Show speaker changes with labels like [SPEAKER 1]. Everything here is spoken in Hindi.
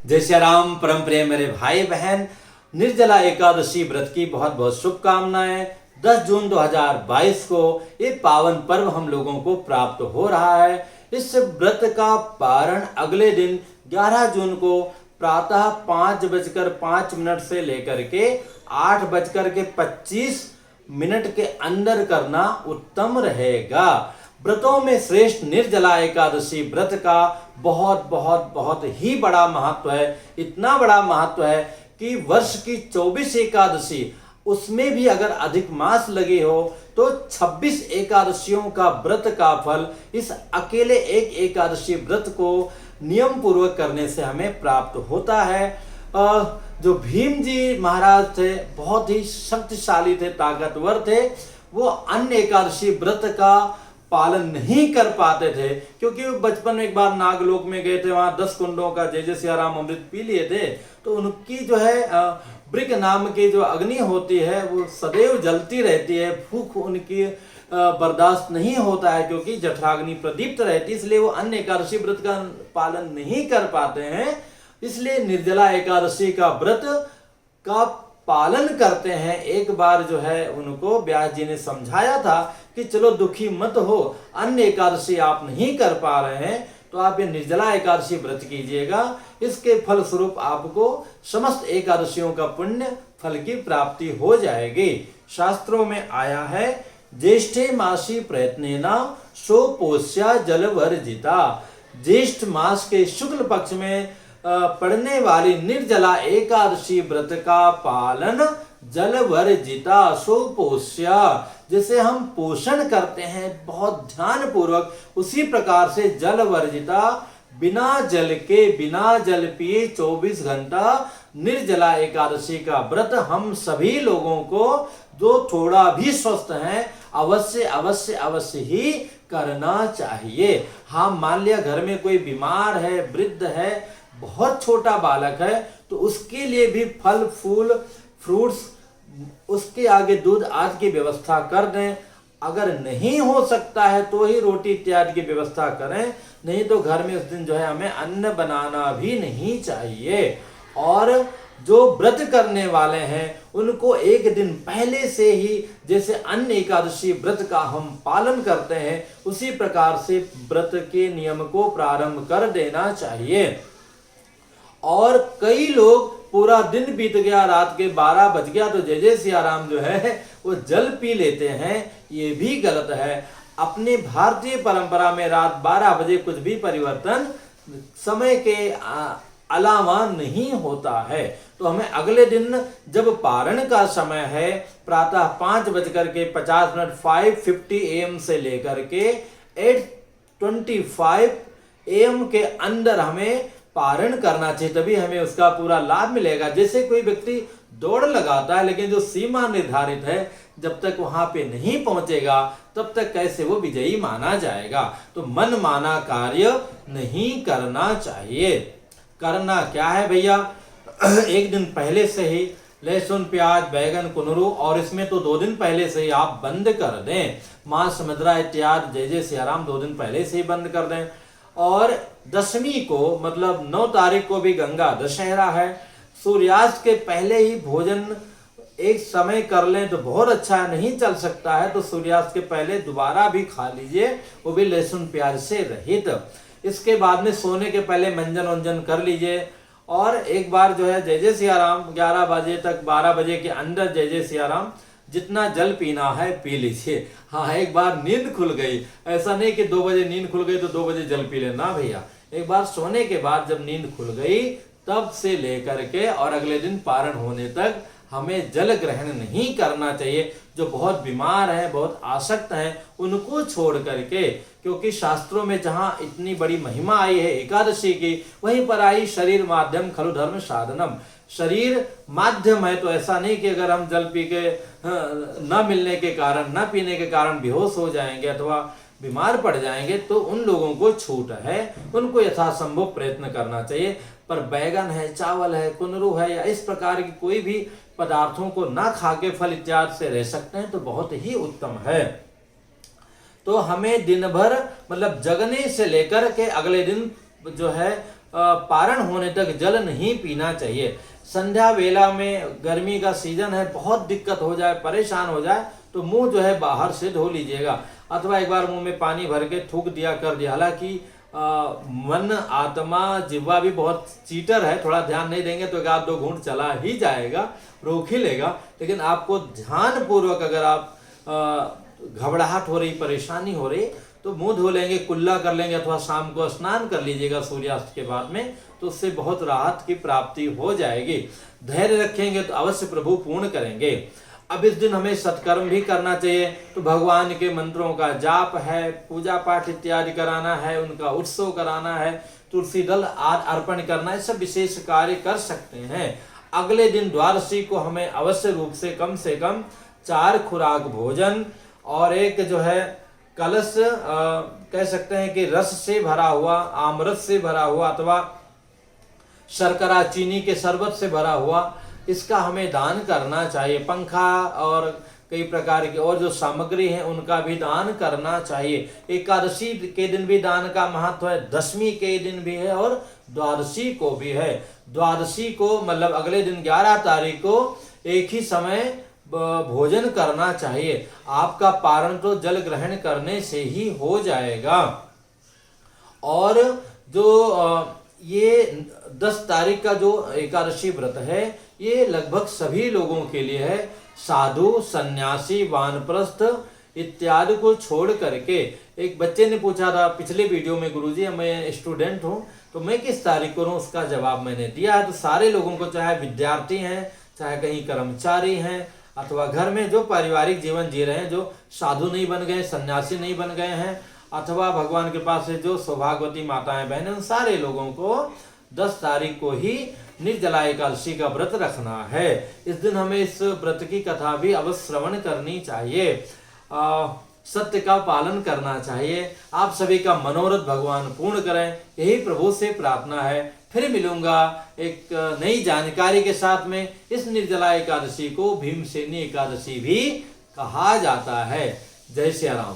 [SPEAKER 1] जय श्री राम। परम प्रिय मेरे भाई बहन, निर्जला एकादशी व्रत की बहुत बहुत शुभकामनाएं। 10 जून 2022 को ये पावन पर्व हम लोगों को प्राप्त हो रहा है। इस व्रत का पारण अगले दिन 11 जून को प्रातः 5:05 से लेकर के 8:25 के अंदर करना उत्तम रहेगा। व्रतों में श्रेष्ठ निर्जला एकादशी व्रत का बहुत बहुत बहुत ही बड़ा महत्व है। इतना बड़ा महत्व है कि वर्ष की 24 एकादशी, उसमें भी अगर अधिक मास लगे हो तो 26 एकादशियों का व्रत का फल इस अकेले एक एकादशी व्रत को नियम पूर्वक करने से हमें प्राप्त होता है। जो भीम जी महाराज थे, बहुत ही शक्तिशाली थे, ताकतवर थे। वो अन्य एकादशी व्रत का पालन नहीं कर पाते थे, क्योंकि वो बचपन में एक बार नागलोक में गए थे, वहां 10 कुंडों का जय जय सिया राम अमृत पी लिए थे। तो उनकी जो है ब्रिक नाम की जो अग्नि होती है वो सदैव जलती रहती है, भूख उनकी बर्दाश्त नहीं होता है, क्योंकि जठराग्नि प्रदीप्त रहती है। इसलिए वो अन्य एकादशी व्रत का पालन नहीं कर पाते हैं। इसलिए निर्जला एकादशी का व्रत का पालन करते हैं। एक बार जो है उनको व्यास जी ने समझाया था कि चलो दुखी मत हो, अन्य एकादशी आप नहीं कर पा रहे हैं तो आप ये निर्जला एकादशी व्रत कीजिएगा। इसके फल स्वरूप आपको समस्त एकादशियों का पुण्य फल की प्राप्ति हो जाएगी। शास्त्रों में आया है, ज्येष्ठे मासी प्रयत्नेना सो पोष्या जलवर्जिता। ज्येष्ठ मास के शुक्ल पक्ष में पड़ने वाली निर्जला एकादशी व्रत का पालन जलवर्जिता सुपोष्या, जैसे हम पोषण करते हैं बहुत ध्यान पूर्वक, उसी प्रकार से जलवर्जिता, बिना जल के, बिना जल पिए 24 घंटा निर्जला एकादशी का व्रत हम सभी लोगों को जो थोड़ा भी स्वस्थ हैं अवश्य अवश्य अवश्य ही करना चाहिए। हाँ, मान लिया घर में कोई बीमार है, वृद्ध है, बहुत छोटा बालक है, तो उसके लिए भी फल फूल फ्रूट्स, उसके आगे दूध आदि की व्यवस्था कर दें। अगर नहीं हो सकता है तो ही रोटी इत्यादि की व्यवस्था करें, नहीं तो घर में उस दिन जो है हमें अन्न बनाना भी नहीं चाहिए। और जो व्रत करने वाले हैं उनको एक दिन पहले से ही, जैसे अन्य एकादशी व्रत का हम पालन करते हैं, उसी प्रकार से व्रत के नियम को प्रारंभ कर देना चाहिए। और कई लोग पूरा दिन बीत गया, रात के 12 बज गया तो जय जय सिया राम जो है वो जल पी लेते हैं, ये भी गलत है। अपने भारतीय परंपरा में रात 12 बजे कुछ भी परिवर्तन समय के अलावा नहीं होता है। तो हमें अगले दिन जब पारण का समय है प्रातः 5:50 5:50 AM से लेकर के 8:25 AM के अंदर हमें पारण करना चाहिए, तभी हमें उसका पूरा लाभ मिलेगा। जैसे कोई व्यक्ति दौड़ लगाता है, लेकिन जो सीमा निर्धारित है जब तक वहां पे नहीं पहुंचेगा तब तक कैसे वो विजयी माना जाएगा। तो मन माना कार्य नहीं करना चाहिए। करना क्या है भैया, एक दिन पहले से ही लहसुन प्याज बैगन कुनरू, और इसमें तो 2 दिन पहले से ही आप बंद कर दें। मांस मदिरा इत्यादि जय जय सिया राम 2 दिन पहले से ही बंद कर दें। और दशमी को मतलब 9 तारीख को भी गंगा दशहरा है, सूर्यास्त के पहले ही भोजन एक समय कर लें तो बहुत अच्छा है। नहीं चल सकता है तो सूर्यास्त के पहले दोबारा भी खा लीजिए, वो भी लहसुन प्याज से रहित। इसके बाद में सोने के पहले मंजन वंजन कर लीजिए, और एक बार जो है जय जय सिया राम 11 बजे तक 12 बजे के अंदर जय जय सिया राम जितना जल पीना है पी लीजिए। हाँ, एक बार नींद खुल गई, ऐसा नहीं कि 2 बजे नींद खुल गई तो 2 बजे जल पी लेना भैया। एक बार सोने के बाद जब नींद खुल गई तब से लेकर के और अगले दिन पारण होने तक हमें जल ग्रहण नहीं करना चाहिए। जो बहुत बीमार हैं, बहुत आसक्त हैं, उनको छोड़ करके, क्योंकि शास्त्रों में जहां इतनी बड़ी महिमा आई है एकादशी की, वहीं पर आई शरीर माध्यम खलु धर्म साधनम। शरीर माध्यम है, तो ऐसा नहीं कि अगर हम जल पी के न मिलने के कारण, न पीने के कारण बेहोश हो जाएंगे अथवा बीमार पड़ जाएंगे, तो उन लोगों को छूट है, उनको यथासंभव प्रयत्न करना चाहिए। पर बैगन है, चावल है, कुनरू है, या इस प्रकार की कोई भी पदार्थों को ना खा के फल इत्यादि से रह सकते हैं तो बहुत ही उत्तम है। तो हमें दिन भर मतलब जगने से लेकर के अगले दिन जो है पारण होने तक जल नहीं पीना चाहिए। संध्या वेला में, गर्मी का सीजन है, बहुत दिक्कत हो जाए, परेशान हो जाए तो मुंह जो है बाहर से धो लीजिएगा, अथवा एक बार मुंह में पानी भर के थूक दिया कर दिया। हालांकि मन, आत्मा, जिह्वा भी बहुत चीटर है, थोड़ा ध्यान नहीं देंगे तो एक आध दो घूंट चला ही जाएगा, रोक ही लेगा। लेकिन आपको ध्यान पूर्वक अगर आप घबराहट हो रही, परेशानी हो रही, तो मुंह धो लेंगे, कुल्ला कर लेंगे, अथवा शाम को स्नान कर लीजिएगा सूर्यास्त के बाद में, तो उससे बहुत राहत की प्राप्ति हो जाएगी। धैर्य रखेंगे तो अवश्य प्रभु पूर्ण करेंगे। अब इस दिन हमें सत्कर्म भी करना चाहिए, तो भगवान के मंत्रों का जाप है, पूजा पाठ इत्यादि कराना है, उनका उत्सव कराना है, तुलसी दल अर्पण करना है, सब विशेष कार्य कर सकते हैं। अगले दिन द्वादशी को हमें अवश्य रूप से कम 4 खुराक भोजन और एक जो है कलश, कह सकते हैं कि रस से भरा हुआ, आमरस से भरा हुआ, अथवा शर्करा चीनी के शरबत से भरा हुआ, इसका हमें दान करना चाहिए। पंखा और कई प्रकार की और जो सामग्री है उनका भी दान करना चाहिए। एकादशी के दिन भी दान का महत्व है, दशमी के दिन भी है और द्वादशी को भी है। द्वादशी को मतलब अगले दिन 11 तारीख को एक ही समय भोजन करना चाहिए। आपका पारण तो जल ग्रहण करने से ही हो जाएगा। और जो ये 10 तारीख का जो एकादशी व्रत है, ये लगभग सभी लोगों के लिए है। साधु, सन्यासी, वानप्रस्थ इत्यादि को छोड़ करके। एक बच्चे ने पूछा था पिछले वीडियो में, गुरुजी मैं स्टूडेंट हूँ तो मैं किस तारीख को, उसका जवाब मैंने दिया है। तो सारे लोगों को, चाहे विद्यार्थी हैं, चाहे कहीं कर्मचारी हैं, अथवा घर में जो पारिवारिक जीवन जी रहे हैं, जो साधु नहीं बन गए, सन्यासी नहीं बन गए हैं, अथवा भगवान के पास से जो सौभाग्यवती माताएं बहनें, उन सारे लोगों को 10 तारीख को ही निर्जला एकादशी का व्रत रखना है। इस दिन हमें इस व्रत की कथा भी अवश्य श्रवण करनी चाहिए, सत्य का पालन करना चाहिए। आप सभी का मनोरथ भगवान पूर्ण करें, यही प्रभु से प्रार्थना है। फिर मिलूंगा एक नई जानकारी के साथ में। इस निर्जला एकादशी को भीमसेनी एकादशी भी कहा जाता है। जय श्री राम।